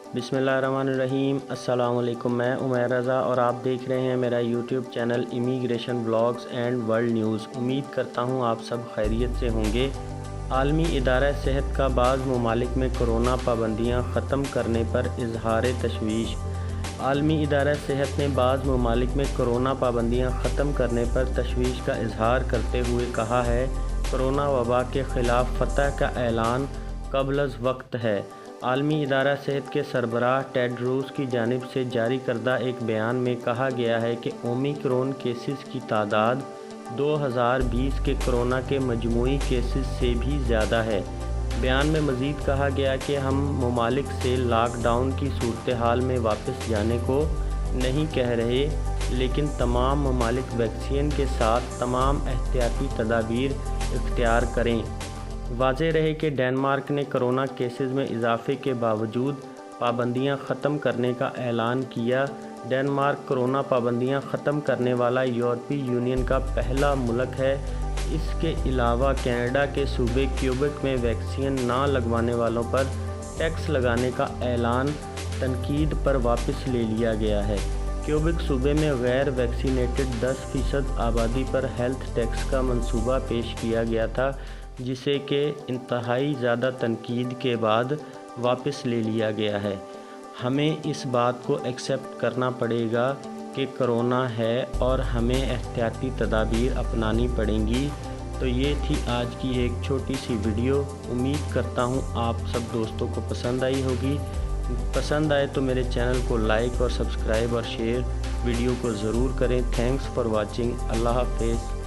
बिस्मिल्लाहिर्रहमानिर्रहीम। अस्सलाम वालेकुम। मैं उमैर रज़ा और आप देख रहे हैं मेरा YouTube channel immigration blogs and world news. उम्मीद करता हूं आप सब खैरियत से होंगे। आलमी इदारा सेहत का बाज़ ममालिक में कोरोना पाबंदियां ख़त्म करने पर इजहार तशवीश। आलमी इदारा सेहत ने बाज़ ममालिक में कोरोना पाबंदियां ख़त्म करने पर तशवीश का इजहार करते हुए कहा है, कोरोना वबा के ख़िलाफ़ फ़तह का ऐलान क़ब्ल वक्त है। आलमी इदारा सेहत के सरबराह टेड्रोस की जानिब से जारी करदा एक बयान में कहा गया है कि ओमिक्रॉन केसेस की तादाद 2020 के कोरोना के मजमूई केसेस से भी ज़्यादा है। बयान में मज़ीद कहा गया कि हम ममालिक से लॉकडाउन की सूरत हाल में वापस जाने को नहीं कह रहे, लेकिन तमाम ममालिक वैक्सीन के साथ तमाम एहतियाती तदाबीर इख्तियार करें। वाज़ेह रहे कि डेनमार्क ने कोरोना केसेस में इजाफे के बावजूद पाबंदियां ख़त्म करने का ऐलान किया। डेनमार्क कोरोना पाबंदियां ख़त्म करने वाला यूरोपीय यूनियन का पहला मुल्क है। इसके अलावा कनाडा के सूबे क्यूबेक में वैक्सीन ना लगवाने वालों पर टैक्स लगाने का ऐलान तनकीद पर वापस ले लिया गया है। क्यूबेक सूबे में गैर वैक्सीनेटेड 10% आबादी पर हेल्थ टैक्स का मंसूबा पेश किया गया था, जिसे कि इंतहाई ज़्यादा तनकीद के बाद वापस ले लिया गया है। हमें इस बात को एक्सेप्ट करना पड़ेगा कि कोरोना है और हमें एहतियाती तदाबीर अपनानी पड़ेंगी। तो ये थी आज की एक छोटी सी वीडियो। उम्मीद करता हूँ आप सब दोस्तों को पसंद आई होगी। पसंद आए तो मेरे चैनल को लाइक और सब्सक्राइब और शेयर वीडियो को ज़रूर करें। Thanks for watching. अल्लाह हाफ़िज़।